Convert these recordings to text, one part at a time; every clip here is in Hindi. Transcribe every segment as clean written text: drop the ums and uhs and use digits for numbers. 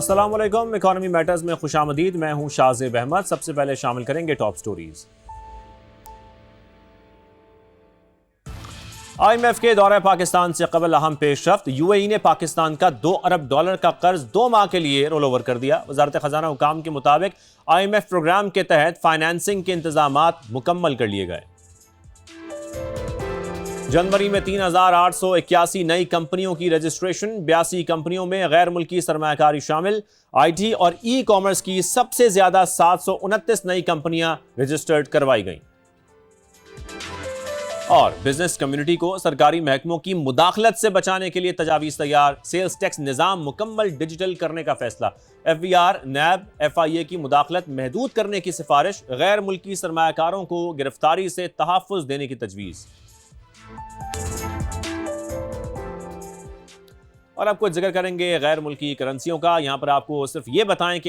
अस्सलाम वालेकुम। इकोनॉमी मैटर्स में खुशामदीद। मैं हूं शाहजेब अहमद। सबसे पहले शामिल करेंगे टॉप स्टोरीज। IMF के दौरे पाकिस्तान से कबल अहम पेशरफ्त। UAE ने पाकिस्तान का $2 अरब का कर्ज 2 माह के लिए रोल ओवर कर दिया। वजारत खजाना हुकाम के मुताबिक IMF प्रोग्राम के तहत फाइनेंसिंग के इंतजामात मुकम्मल कर लिए गए। जनवरी में 3,881 नई कंपनियों की रजिस्ट्रेशन। 82 कंपनियों में गैर मुल्की सरमायाकारी शामिल। IT और ई-कॉमर्स की सबसे ज्यादा 729 नई कंपनियां रजिस्टर्ड करवाई गईं। और बिजनेस कम्युनिटी को सरकारी महकमों की मुदाखलत से बचाने के लिए तजावीज तैयार। सेल्स टैक्स निजाम मुकम्मल डिजिटल करने का फैसला। FBR, NAB, FIA की मुदाखलत महदूद करने की सिफारिश। गैर मुल्की सरमायाकारों को गिरफ्तारी से तहफ़्फ़ुज़ देने की तजवीज़। और अब कुछ जिक्र करेंगे गैर मुल्की करेंसियों का। यहां पर आपको सिर्फ ये बताएं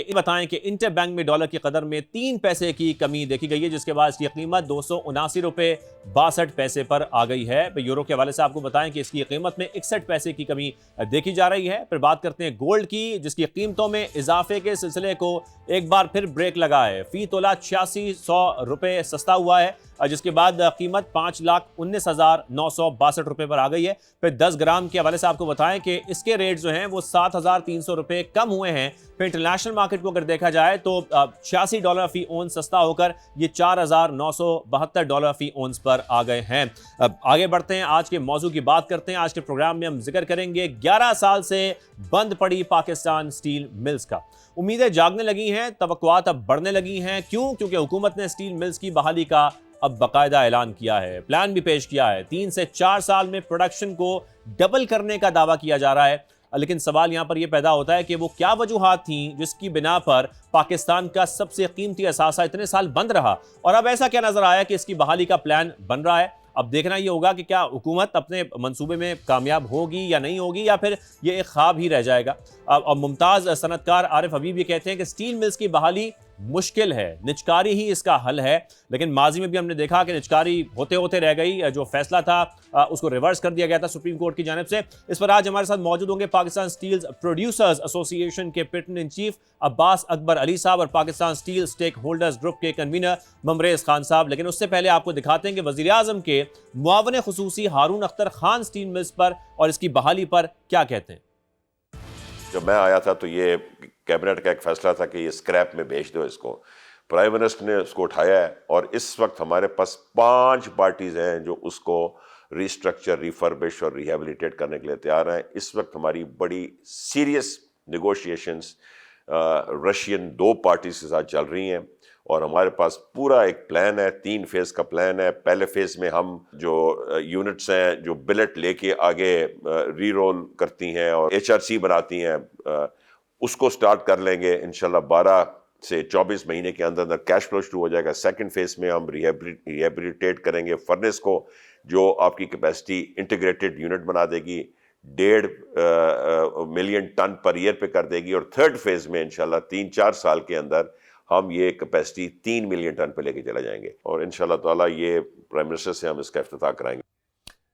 कि इंटर बैंक में डॉलर की कदर में 3 पैसे की कमी देखी गई है, जिसके बाद इसकी कीमत 279 रुपए 62 पैसे पर आ गई है। यूरो के हवाले से आपको बताएं कि इसकी कीमत में 61 पैसे की कमी देखी जा रही है। फिर बात करते हैं गोल्ड की, जिसकी कीमतों में इजाफे के सिलसिले को एक बार फिर ब्रेक लगा है। फी तोला 8600 रुपए सस्ता हुआ है, जिसके बाद कीमत 5,19,962 रुपए पर आ गई है। फिर 10 ग्राम के हवाले से आपको बताएं कि इसके रेट जो हैं वो 7,300 रुपए कम हुए हैं। फिर इंटरनेशनल मार्केट को अगर देखा जाए तो $86 फी ओंस सस्ता होकर ये $4,972 फी ओंस पर आ गए हैं। अब आगे बढ़ते हैं, आज के मौजू की बात करते हैं। आज के प्रोग्राम में हम जिक्र करेंगे 11 साल से बंद पड़ी पाकिस्तान स्टील मिल्स का। उम्मीदें जागने लगी हैं, तवक्कुआत अब बढ़ने लगी हैं। क्यों? क्योंकि हुकूमत ने स्टील मिल्स की बहाली का अब बाकायदा ऐलान किया है, प्लान भी पेश किया है। 3 से 4 साल में प्रोडक्शन को डबल करने का दावा किया जा रहा है। लेकिन सवाल यहां पर यह पैदा होता है कि वो क्या वजूहात थी जिसकी बिना पर पाकिस्तान का सबसे कीमती असासा इतने साल बंद रहा, और अब ऐसा क्या नजर आया कि इसकी बहाली का प्लान बन रहा है। अब देखना यह होगा कि क्या हुकूमत अपने मंसूबे में कामयाब होगी या नहीं होगी, या फिर यह एक ख्वाब ही रह जाएगा। अब मुमताज सनतकार आरिफ हबीब ये कहते हैं कि स्टील मिल्स की बहाली मुश्किल है, निचकारी ही इसका हल है। लेकिन माजी में भी हमने देखा कि निचकारी होते होते रह गई। जो फैसला था उसको रिवर्स कर दिया गया था सुप्रीम कोर्ट की जानिब से। इस पर आज हमारे साथ मौजूद होंगे पाकिस्तान स्टील प्रोड्यूसर्स एसोसिएशन के patron in chief Abbas Akbar Ali sahab और Pakistan steel stakeholders group के कन्वीनर ममरेज खान साहब। लेकिन उससे पहले आपको दिखाते हैं कि वजीर आजम के मुआवन खुसूसी हारून अख्तर खान स्टील मिल्स पर और इसकी बहाली पर क्या कहते हैं। जब मैं आया था तो ये कैबिनेट का एक फैसला था कि ये स्क्रैप में बेच दो इसको। प्राइम मिनिस्टर ने उसको उठाया है और इस वक्त हमारे पास 5 पार्टीज हैं जो उसको रिस्ट्रक्चर, रिफर्बिश और रिहेबिलिटेट करने के लिए तैयार हैं। इस वक्त हमारी बड़ी सीरियस नेगोशिएशंस रशियन 2 पार्टीज के साथ चल रही हैं और हमारे पास पूरा एक प्लान है, 3 फेज़ का प्लान है। पहले फेज़ में हम जो यूनिट्स हैं जो बिलेट लेके आगे री रोल करती हैं और HRC बनाती हैं, उसको स्टार्ट कर लेंगे इंशाल्लाह। 12 से 24 महीने के अंदर अंदर कैश फ्लो शुरू हो जाएगा। सेकंड फेज़ में हम रिहेबिलिटेट करेंगे फर्नेस को, जो आपकी कैपेसिटी इंटीग्रेटेड यूनिट बना देगी, 1.5 मिलियन टन पर ईयर पे कर देगी। और थर्ड फेज़ में इंशाल्लाह 3-4 साल के अंदर हम ये कैपेसिटी 3 मिलियन टन पे लेके चले जाएंगे और इंशाल्लाह ताला ये प्राइम मिनिस्टर से हम इसका इफ्तिताह कराएंगे।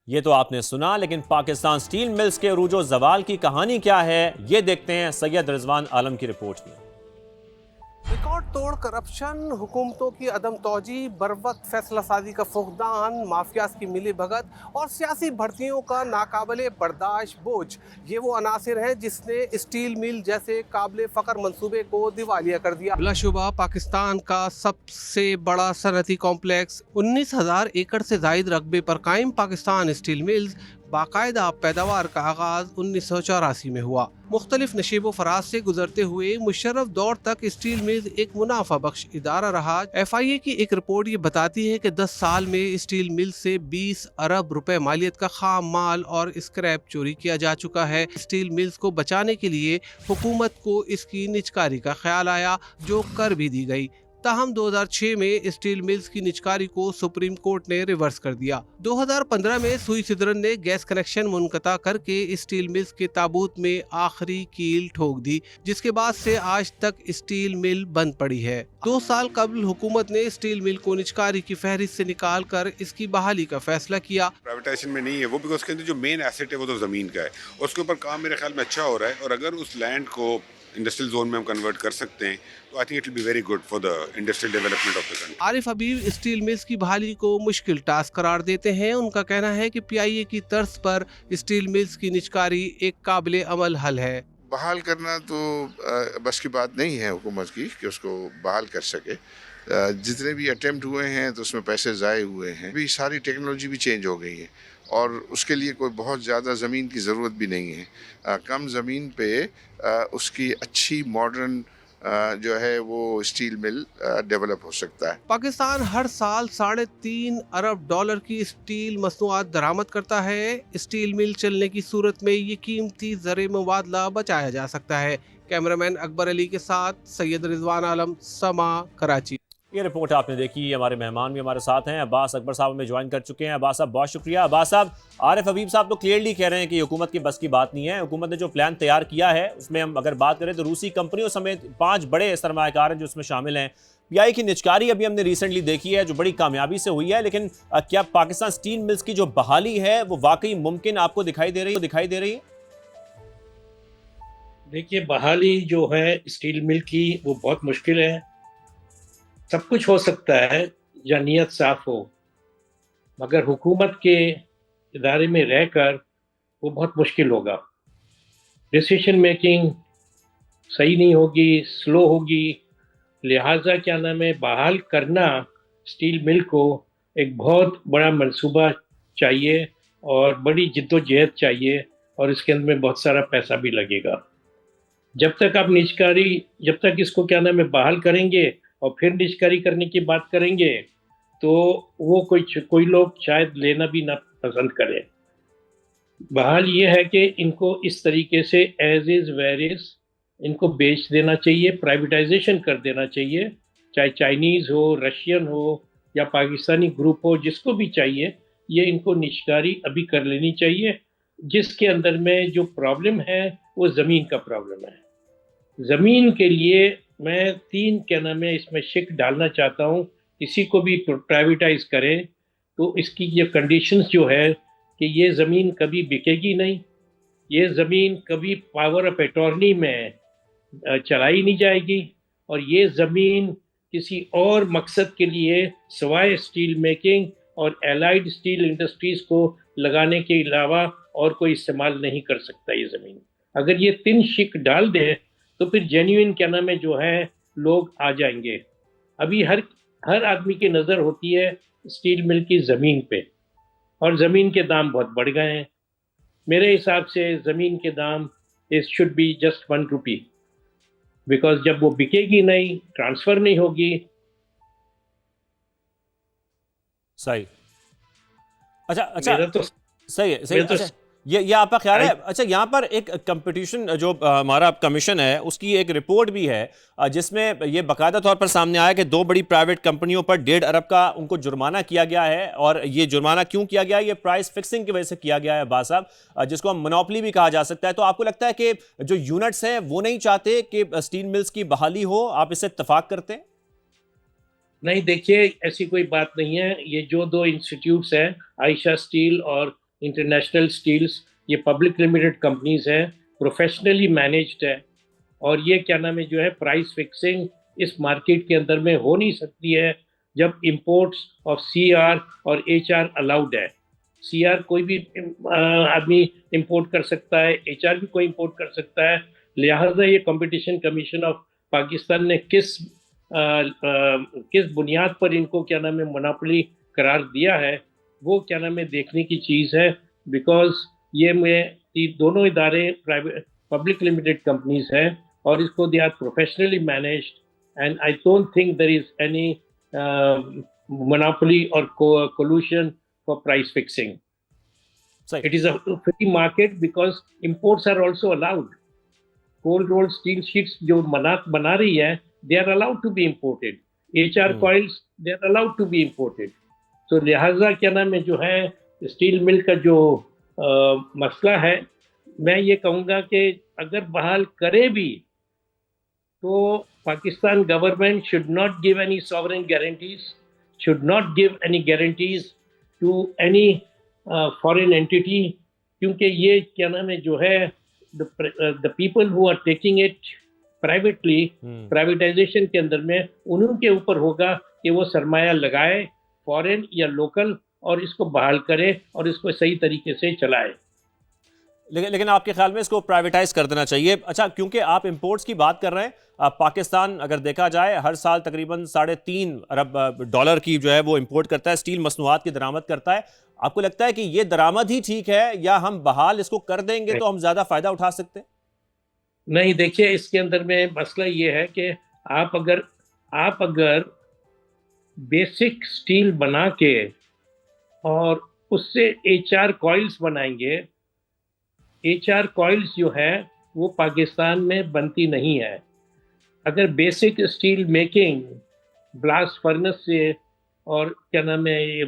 ये तो आपने सुना, लेकिन पाकिस्तान स्टील मिल्स के अरूजो जवाल की कहानी क्या है, ये देखते हैं सैयद रिजवान आलम की रिपोर्ट में। रिकॉर्ड तोड़ करप्शन, हुकूमतों की अदम तौजी, बरवक्त फैसला साजी का फुकदान, माफियाज की मिली भगत और सियासी भर्तियों का नाकाबिले बर्दाश्त बोझ, ये वो अनासिर हैं जिसने स्टील मिल जैसे काबिल फ़ख्र मंसूबे को दिवालिया कर दिया। बिलाशुबा पाकिस्तान का सबसे बड़ा सनती कॉम्प्लेक्स 19,000 एकड़ से जायद रकबे पर कायम पाकिस्तान स्टील मिल्स बाकायदा पैदावार का आगाज 1984 में हुआ। मुख्तलिफ नशीबो फराज से गुजरते हुए मुशर्रफ दौर तक स्टील मिल्स एक मुनाफा बख्श इदारा रहा। FIA की एक रिपोर्ट ये बताती है कि 10 साल में स्टील मिल से 20 अरब रुपए मालियत का खाम माल और स्क्रैप चोरी किया जा चुका है। स्टील मिल्स को बचाने के लिए हुकूमत को इसकी निजकारी का ख्याल आया, जो कर भी दी गई। ताहम 2006 में स्टील मिल्स की निजकारी को सुप्रीम कोर्ट ने रिवर्स कर दिया। 2015 में सुई सिदरन ने गैस कनेक्शन मुनक़ता करके स्टील मिल्स के ताबूत में आखिरी कील ठोक दी, जिसके बाद से आज तक स्टील मिल बंद पड़ी है। 2 साल कबल हुकूमत ने स्टील मिल को निजकारी की फहरिस्त से निकाल कर इसकी बहाली का फैसला किया। प्राइवेटाइजेशन में नहीं है वो, बिकॉज उसके अंदर जो मेन एसेट है वो तो ज़मीन का है, उसके ऊपर काम मेरे ख्याल में अच्छा हो रहा है। और अगर उस लैंड को इंडस्ट्रियल जोन में हम कन्वर्ट कर सकते हैं, तो I think it will be very good for the industrial development of the country. Arif Habib steel mills की बहाली को मुश्किल टास्क करार देते हैं। उनका कहना है कि पीआईए की तर्ज पर स्टील मिल्स की निजकारी एक काबिल अमल हल है। बहाल करना तो बस की बात नहीं है हुकूमत की कि उसको बहाल कर सके। जितने भी अटेम्प्ट हुए हैं तो उसमें पैसे ज़ाय हुए हैं। अभी सारी टेक्नोलॉजी भी चेंज हो गई है और उसके लिए कोई बहुत ज़्यादा ज़मीन की ज़रूरत भी नहीं है। कम ज़मीन पे उसकी अच्छी मॉडर्न जो है वो स्टील मिल डेवलप हो सकता है। पाकिस्तान हर साल $3.5 अरब की स्टील मसनूआत दरामद करता है। स्टील मिल चलने की सूरत में ये कीमती ज़र मुबादला बचाया जा सकता है। कैमरामैन अकबर अली के साथ सैयद रिजवान आलम, समा, कराची। ये रिपोर्ट आपने देखी। हमारे मेहमान भी हमारे साथ हैं, अब्बास अकबर साहब हमें ज्वाइन कर चुके हैं। अब्बास साहब बहुत शुक्रिया। अब्बास साहब, आरिफ हबीब साहब तो क्लियरली कह रहे हैं कि हुकूमत की बस की बात नहीं है। हुकूमत ने जो प्लान तैयार किया है उसमें हम अगर बात करें तो रूसी कंपनियों समेत 5 बड़े सरमायाकार हैं जो उसमें शामिल हैं। पीआई की निजकारी अभी हमने रिसेंटली देखी है जो बड़ी कामयाबी से हुई है, लेकिन क्या पाकिस्तान स्टील मिल्स की जो बहाली है वो वाकई मुमकिन आपको दिखाई दे रही है? देखिए, बहाली जो है स्टील मिल की वो बहुत मुश्किल है। सब कुछ हो सकता है या नीयत साफ हो, मगर हुकूमत के इदारे में रहकर वो बहुत मुश्किल होगा। डिसीजन मेकिंग सही नहीं होगी, स्लो होगी। लिहाजा क्या नाम है, बहाल करना स्टील मिल को एक बहुत बड़ा मंसूबा चाहिए और बड़ी जिद्दोजहद चाहिए और इसके अंदर में बहुत सारा पैसा भी लगेगा। जब तक इसको क्या नाम है बहाल करेंगे और फिर निजकारी करने की बात करेंगे तो वो कोई लोग शायद लेना भी ना पसंद करें। बहाल ये है कि इनको इस तरीके से एज इज वेर इज इनको बेच देना चाहिए, प्राइवेटाइजेशन कर देना चाहिए, चाहे चाइनीज़ हो, रशियन हो या पाकिस्तानी ग्रुप हो, जिसको भी चाहिए ये इनको निजकारी अभी कर लेनी चाहिए। जिसके अंदर में जो प्रॉब्लम है वो ज़मीन का प्रॉब्लम है। ज़मीन के लिए मैं 3 क्या नाम है इसमें शिक डालना चाहता हूँ। किसी को भी प्राइवेटाइज करें तो इसकी ये कंडीशंस जो है कि ये ज़मीन कभी बिकेगी नहीं, ये ज़मीन कभी पावर ऑफ अटॉर्नी में चलाई नहीं जाएगी और ये ज़मीन किसी और मकसद के लिए सिवाय स्टील मेकिंग और एलाइड स्टील इंडस्ट्रीज़ को लगाने के अलावा और कोई इस्तेमाल नहीं कर सकता ये ज़मीन। अगर ये 3 शिक डाल दें तो फिर जेन्युइन क्या नाम है जो है लोग आ जाएंगे। अभी हर आदमी की नज़र होती है स्टील मिल की ज़मीन पे और ज़मीन के दाम बहुत बढ़ गए हैं। मेरे हिसाब से ज़मीन के दाम should be just 1 rupee, because जब वो बिकेगी नहीं, ट्रांसफ़र नहीं होगी। सही। अच्छा मेरा तो सही है। अच्छा, ये आपका ख्याल है? अच्छा, यहाँ पर एक कंपटीशन जो हमारा कमीशन है उसकी एक रिपोर्ट भी है जिसमें ये बाकायदा तौर पर सामने आया कि 2 बड़ी प्राइवेट कंपनियों पर 1.5 अरब का उनको जुर्माना किया गया है। और ये जुर्माना क्यों किया गया है? ये प्राइस फिक्सिंग की वजह से किया गया है अब्बास साहब, जिसको हम मोनोपोली भी कहा जा सकता है। तो आपको लगता है कि जो यूनिट्स हैं वो नहीं चाहते कि स्टील मिल्स की बहाली हो? आप इससे इत्तेफाक करते हैं? नहीं, देखिए ऐसी कोई बात नहीं है। ये जो 2 इंस्टीट्यूट्स हैं, आयशा स्टील और इंटरनेशनल स्टील्स, ये पब्लिक लिमिटेड कंपनीज हैं, प्रोफेशनली मैनेज्ड है और ये क्या नाम है जो है प्राइस फिक्सिंग इस मार्केट के अंदर में हो नहीं सकती है जब इंपोर्ट्स ऑफ सीआर और एचआर अलाउड है। सीआर कोई भी आदमी इंपोर्ट कर सकता है, एचआर भी कोई इंपोर्ट कर सकता है। लिहाजा ये कंपटीशन कमीशन ऑफ पाकिस्तान ने किस बुनियाद पर इनको क्या नाम है मोनोपोली करार दिया है वो क्या नाम है देखने की चीज़ है। बिकॉज ये दोनों इदारे प्राइवेट पब्लिक लिमिटेड कंपनीज हैं और इसको they are professionally managed and I don't think there is any monopoly or collusion for price fixing. It is a free market because imports are also allowed. Cold rolled steel sheets जो बना रही है, they are allowed to be imported. HR coils, they are allowed to be imported. So लिहाजा क्या नाम है जो है स्टील मिल का जो मसला है, मैं ये कहूँगा कि अगर बहाल करे भी तो Pakistan government should not give any sovereign guarantees, should not give any guarantees to any foreign entity, क्योंकि ये क्या नाम है जो है the people who are taking it privatisation के अंदर में उनके ऊपर होगा कि वो सरमाया लगाए, फॉरेन या लोकल, और इसको बहाल करे और इसको सही तरीके से चलाए। लेकिन आपके ख्याल में इसको प्राइवेटाइज कर देना चाहिए? अच्छा, क्योंकि आप इंपोर्ट्स की बात कर रहे हैं, पाकिस्तान अगर देखा जाए हर साल तकरीबन 3.5 अरब डॉलर की जो है वो इंपोर्ट करता है, स्टील मसनूआत की दरामद करता है। आपको लगता है कि ये दरामद ही ठीक है, या हम बहाल इसको कर देंगे तो हम ज्यादा फायदा उठा सकते हैं? नहीं, देखिए, इसके अंदर में मसला ये है कि आप अगर बेसिक स्टील बना के और उससे HR कॉइल्स बनाएंगे, HR कॉइल्स जो है वो पाकिस्तान में बनती नहीं है। अगर basic steel making blast furnace से और क्या नाम है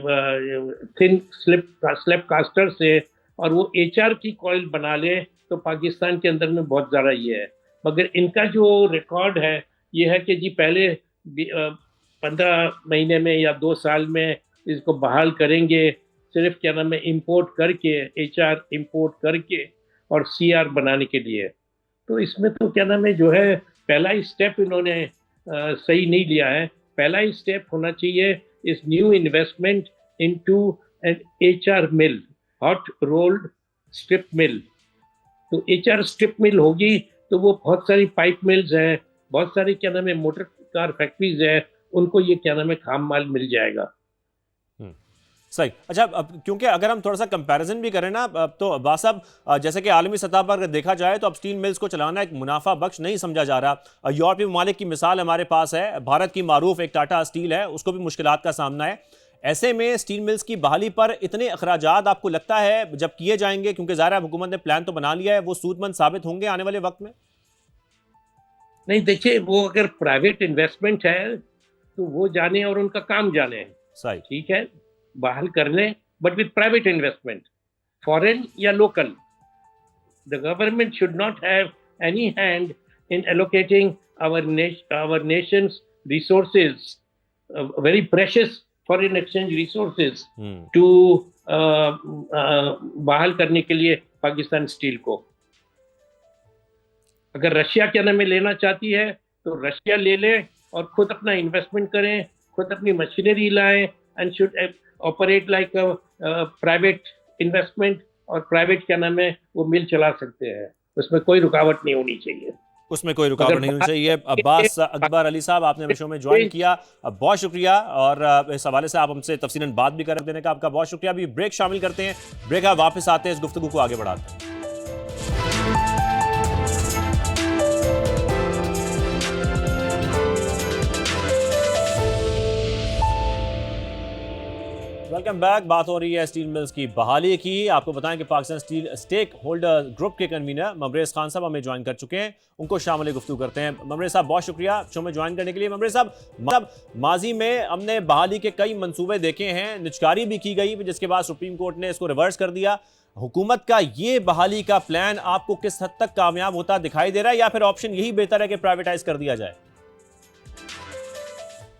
थिन स्लिप कास्टर से और वो HR की कॉइल बना ले तो पाकिस्तान के अंदर में बहुत ज़्यादा ये है। मगर इनका जो रिकॉर्ड है ये है कि जी पहले 15 महीने में या 2 साल में इसको बहाल करेंगे, सिर्फ क्या नाम है इंपोर्ट करके, HR इंपोर्ट करके और CR बनाने के लिए। तो इसमें तो क्या नाम है जो है पहला ही स्टेप इन्होंने सही नहीं लिया है। पहला ही स्टेप होना चाहिए इस new investment into an HR mill, hot rolled strip mill. तो HR स्ट्रिप मिल होगी तो वो बहुत सारी पाइप मिल्स हैं, बहुत सारी क्या नाम है मोटर कार फैक्ट्रीज है, उनको ये क्या नाम है खाम माल मिल जाएगा। सही। अच्छा, अब क्योंकि अगर हम थोड़ा सा कंपैरिजन भी करें ना, अब तो अब्बास साहब, जैसे कि आलमी सतह पर अगर देखा जाए तो अब स्टील मिल्स को चलाना एक मुनाफा बख्श नहीं समझा जा रहा। यूरोपीय ममालिक की मिसाल हमारे पास है, भारत की मारूफ एक टाटा स्टील है, उसको भी मुश्किलात का सामना है। ऐसे में स्टील मिल्स की बहाली पर इतने अखराजात आपको लगता है जब किए जाएंगे, क्योंकि ज़ाहिर है हुकूमत ने प्लान तो बना लिया है, वो सूदमंद साबित होंगे आने वाले वक्त में? नहीं, देखिए, वो अगर प्राइवेट इन्वेस्टमेंट है तो वो जाने और उनका काम जाने। सही, ठीक है, बहाल कर लें, but with private investment, foreign या local. The government should not have any hand in allocating our nation's resources, very precious foreign exchange resources to बहाल करने के लिए पाकिस्तान स्टील को। अगर रशिया क्या नाम है लेना चाहती है तो रशिया ले ले और खुद अपना इन्वेस्टमेंट करें, खुद अपनी मशीनरी लाएं, and should operate like private investment, और प्राइवेट क्या नाम है वो मिल चला सकते हैं, उसमें कोई रुकावट नहीं होनी चाहिए। उसमें कोई रुकावट नहीं होनी चाहिए। अब्बास अकबर अली साहब, आपने हमें शो में ज्वाइन किया, बहुत शुक्रिया, और इस हवाले से आप हमसे तफसीलन बात भी कर देने का आपका बहुत शुक्रिया। अभी ब्रेक शामिल करते हैं, ब्रेक आप वापस आते हैं, इस गुफ्तगू को आगे बढ़ाते हैं। Welcome back. बात हो रही है स्टील मिल्स की बहाली की। आपको बताएं कि Pakistan steel stakeholder group के कन्वीनर ममरेज खान साहब हमें ज्वाइन कर चुके हैं, उनको शामिल गुफ्तगू करते हैं। ममरेज साहब, बहुत शुक्रिया शो में ज्वाइन करने के लिए। ममरेज साहब, माजी में हमने बहाली के कई मंसूबे देखे हैं, निचकारी भी की गई, जिसके बाद सुप्रीम कोर्ट ने इसको रिवर्स कर दिया। हुकूमत का ये बहाली का प्लान आपको किस हद तक कामयाब होता दिखाई दे रहा है, या फिर ऑप्शन यही बेहतर है कि प्राइवेटाइज कर दिया जाए?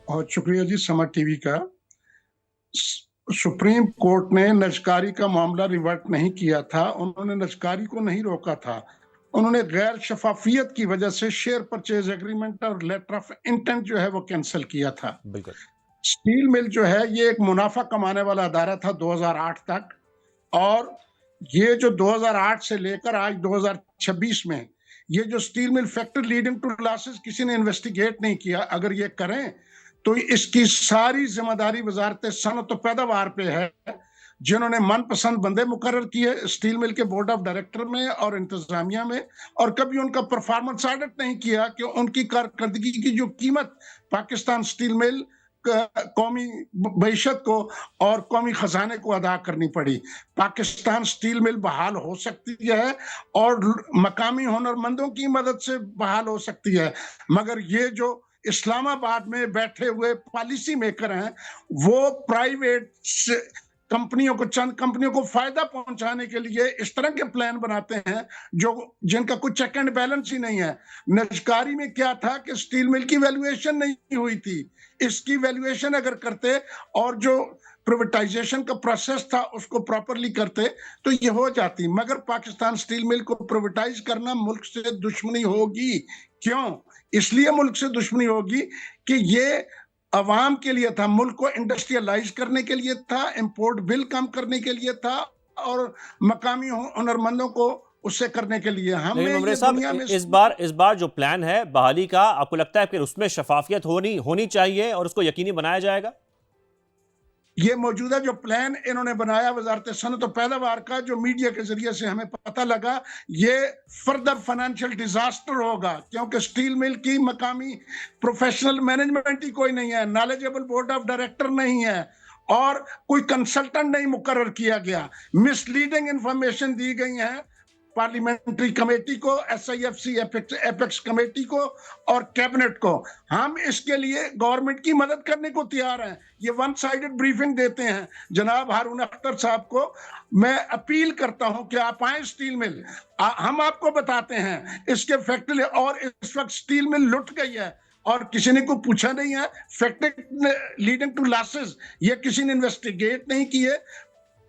बहुत शुक्रिया जी समर टीवी का। सुप्रीम कोर्ट ने नजकारी का मामला रिवर्ट नहीं किया था, उन्होंने नजकारी को नहीं रोका था, उन्होंने गैर शफाफियत की वजह से शेयर परचेज एग्रीमेंट और लेटर ऑफ इंटेंट जो है वो कैंसिल किया था। बिल्कुल। स्टील मिल जो है ये एक मुनाफा कमाने वाला अदारा था 2008 तक, और ये जो 2008 से लेकर आज 2026 में ये जो steel mill factory leading to losses किसी ने इन्वेस्टिगेट नहीं किया। अगर ये करें तो इसकी सारी जिम्मेदारी वजारत सनअत और पैदावार पे है, जिन्होंने मनपसंद बंदे मुकर्रर किए स्टील मिल के बोर्ड ऑफ डायरेक्टर में और इंतजामिया में, और कभी उनका परफॉर्मेंस ऑडिट नहीं किया कि उनकी कारकर्दगी की जो कीमत पाकिस्तान स्टील मिल कौमी मईशत को और कौमी खजाने को अदा करनी पड़ी। पाकिस्तान स्टील मिल बहाल हो सकती है और मकामी हुनरमंदों की मदद से बहाल हो सकती है, मगर ये जो इस्लामाबाद में बैठे हुए पॉलिसी मेकर हैं वो प्राइवेट कंपनियों को, चंद कंपनियों को फायदा पहुंचाने के लिए इस तरह के प्लान बनाते हैं जो जिनका कुछ चेक एंड बैलेंस ही नहीं है। नजकारी में क्या था कि स्टील मिल की वैल्यूएशन नहीं हुई थी, इसकी वैल्यूएशन अगर करते और जो प्राइवेटाइजेशन का प्रोसेस था उसको प्रॉपरली करते तो ये हो जाती, मगर पाकिस्तान स्टील मिल को प्राइवेटाइज करना मुल्क से दुश्मनी होगी। क्यों? इसलिए मुल्क से दुश्मनी होगी कि ये अवाम के लिए था, मुल्क को इंडस्ट्रियलाइज करने के लिए था, इंपोर्ट बिल कम करने के लिए था और मकामी हुनरमंदों को उससे करने के लिए। हमें लेकिन ये ममरे साहब, दुनिया में इस बार जो प्लान है बहाली का, आपको लगता है कि उसमें शफाफियत होनी चाहिए और उसको यकीनी बनाया जाएगा? ये मौजूदा जो प्लान इन्होंने बनाया वजारत सनत और पैदावार का, जो मीडिया के जरिए से हमें पता लगा, ये फर्दर फाइनेंशियल डिजास्टर होगा, क्योंकि स्टील मिल की मकामी प्रोफेशनल मैनेजमेंट ही कोई नहीं है, नॉलेजेबल बोर्ड ऑफ डायरेक्टर नहीं है और कोई कंसल्टेंट नहीं मुकर्रर किया गया। मिसलीडिंग इंफॉर्मेशन दी गई है पार्लियामेंट्री कमेटी को, SIFC एपेक्स कमेटी को और कैबिनेट को। हम इसके लिए गवर्नमेंट की मदद करने को तैयार हैं। ये वन साइडेड ब्रीफिंग देते हैं। जनाब हारून अख्तर साहब को मैं अपील करता हूं कि आप आए स्टील मिल, हम आपको बताते हैं इसके फैक्ट्री, और इस वक्त स्टील मिल लुट गई है और किसी ने कोई पूछा नहीं है। फैक्ट्री लीडिंग टू लॉसेस, ये किसी ने इन्वेस्टिगेट नहीं किए।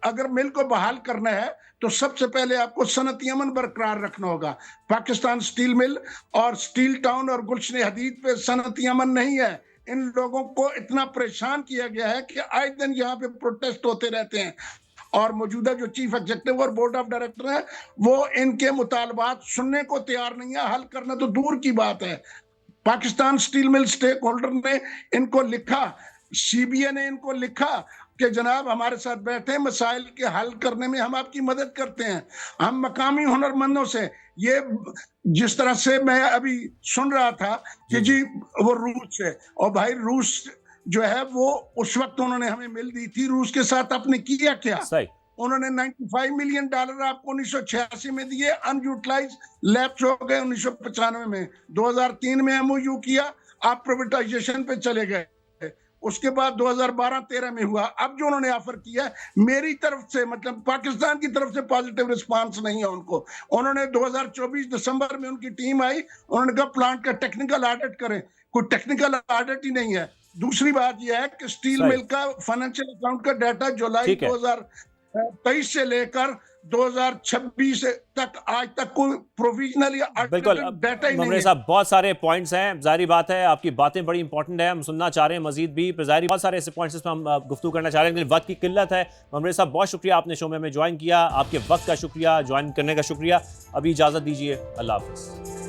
अगर मिल को बहाल करना है तो सबसे पहले आपको सनती अमन बरकरार रखना होगा। पाकिस्तान स्टील मिल और स्टील टाउन और गुलशन हदीद पे सनती अमन नहीं है। इन लोगों को इतना परेशान किया गया है कि आए दिन यहाँ पे प्रोटेस्ट होते रहते हैं और मौजूदा जो चीफ एग्जीक्यूटिव और बोर्ड ऑफ डायरेक्टर है वो इनके मुतालबात सुनने को तैयार नहीं है, हल करना तो दूर की बात है। Pakistan steel mill stakeholder ने इनको लिखा, CBA ने इनको लिखा कि जनाब हमारे साथ बैठे, मसाइल के हल करने में हम आपकी मदद करते हैं। हम मकामी हुनरमंदों से, ये जिस तरह से मैं अभी सुन रहा था कि जी वो रूस से, और भाई रूस जो है वो उस वक्त उन्होंने हमें मिल दी थी, रूस के साथ आपने किया क्या? सही। उन्होंने $95 मिलियन आपको 1986 में दिए, अनयूटिलाइज लैप्स हो गए 1995 में। 2003 में MOU किया, आप प्राइवेटाइजेशन पे चले गए। उसके बाद 2012-13 में हुआ। अब जो उन्होंने ऑफर किया मेरी तरफ से, मतलब पाकिस्तान की तरफ से पॉजिटिव रिस्पांस नहीं है उनको। उन्होंने 2024 दिसंबर में उनकी टीम आई, उन्होंने कहा प्लांट का टेक्निकल ऑडिट करें, कोई टेक्निकल ऑडिट ही नहीं है। दूसरी बात यह है कि स्टील मिल का फाइनेंशियल अकाउंट का डाटा जुलाई 2023 से लेकर 2026 तक आज तक कोई प्रोविजनल या बिल्कुल डाटा ही नहीं है। साहब, बहुत सारे पॉइंट्स हैं, जारी बात है आपकी बातें बड़ी इंपॉर्टेंट है, हम सुनना चाह रहे हैं मजीद भी, जारी बहुत सारे ऐसे पॉइंट्स पर हम गुफ्तगू करना चाह रहे हैं, लेकिन वक्त की किल्लत है। ममरे साहब बहुत शुक्रिया, आपने शो में ज्वाइन किया, आपके वक्त का शुक्रिया, ज्वाइन करने का शुक्रिया। अभी इजाज़त दीजिए, अल्लाह हाफ़िज़।